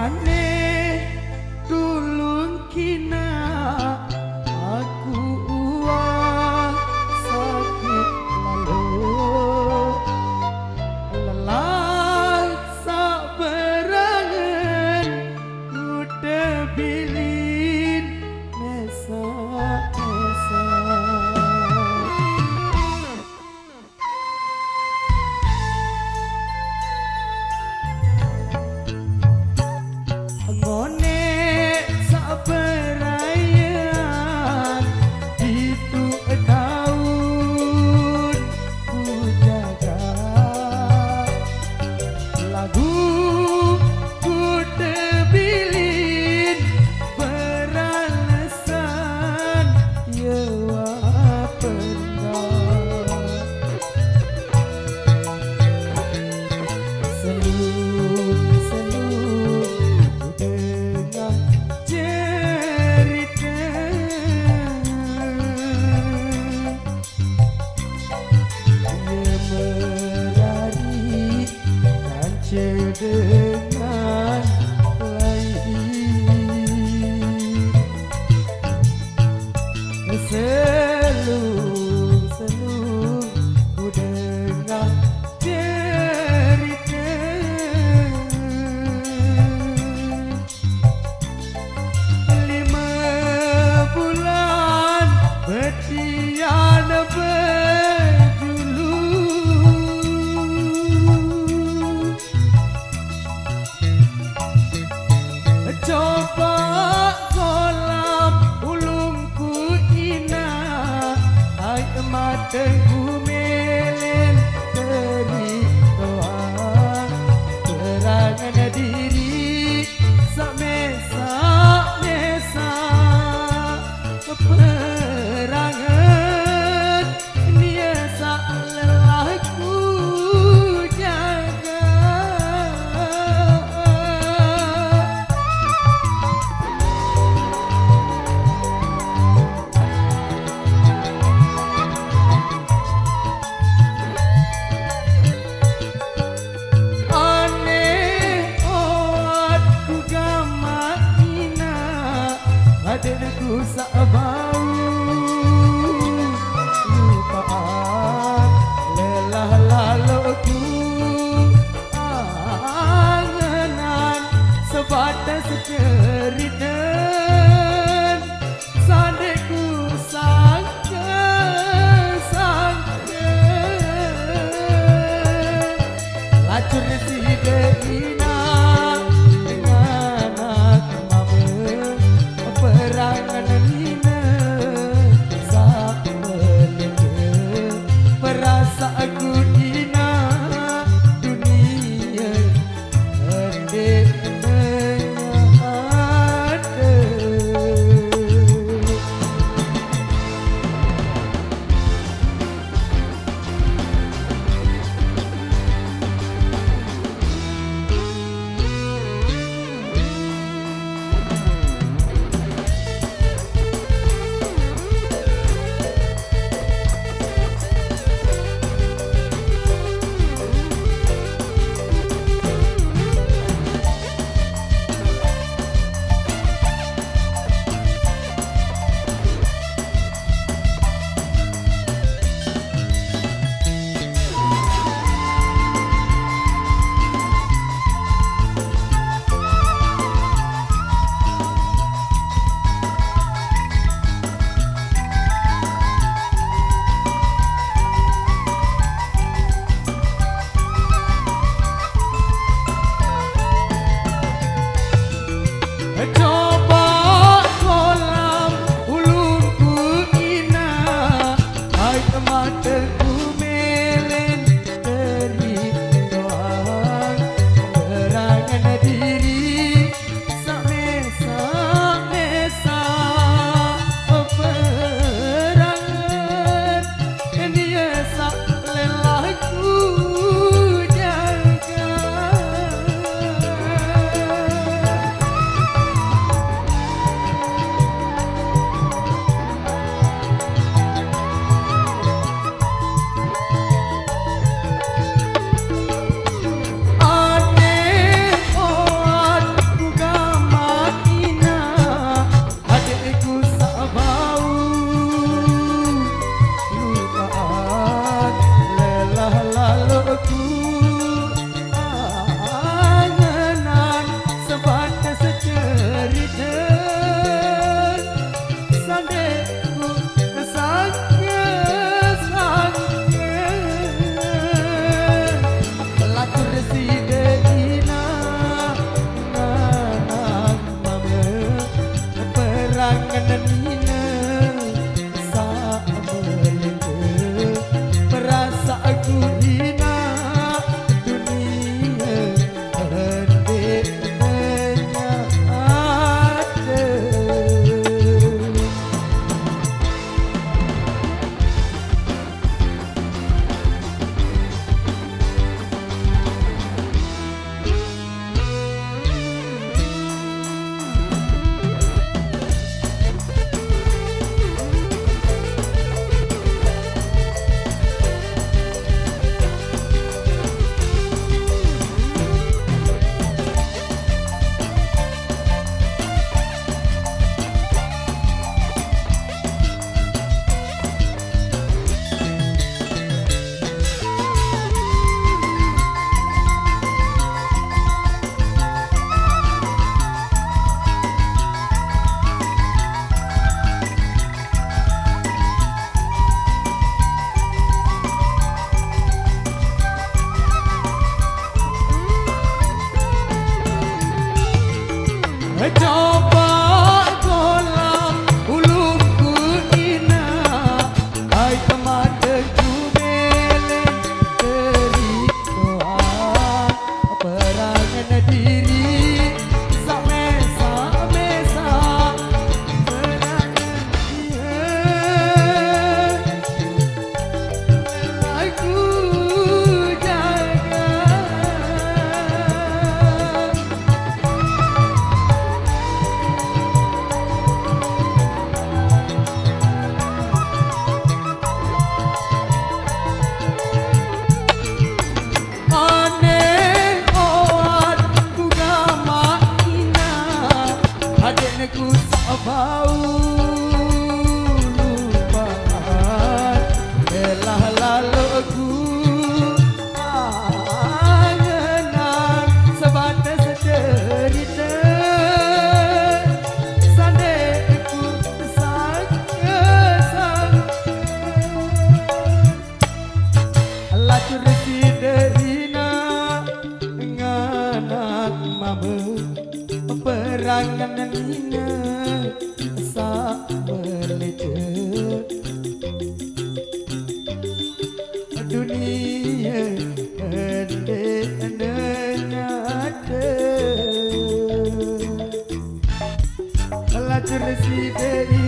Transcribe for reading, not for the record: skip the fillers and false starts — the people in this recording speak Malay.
maneh tulung kina aku uah sakit lalu lelah saberangan udah bilin mesa ngone saberayaan itu tahun ku jaga lagu ku tebilin beralasan yewa pernah dengan lain selung ku dengar cerita lima bulan betian berjulu coba kolam ulungku ina ay matengku melen teri toa terangan diri samesa mesa peperangan nia sak lelahku jaga badanku sak bau lupaan lelah laluku angenan sebatas ceritan sandeku sangka lacur si deina dengan aku perangan nina sak meleke merasa aku dina dunia hendek ada tahu lupakan telah laluku angenan sebatas cerita sandeku sang lacur sidina nganak mama perangan nina sa meleja dunia hendek nada lacur sidina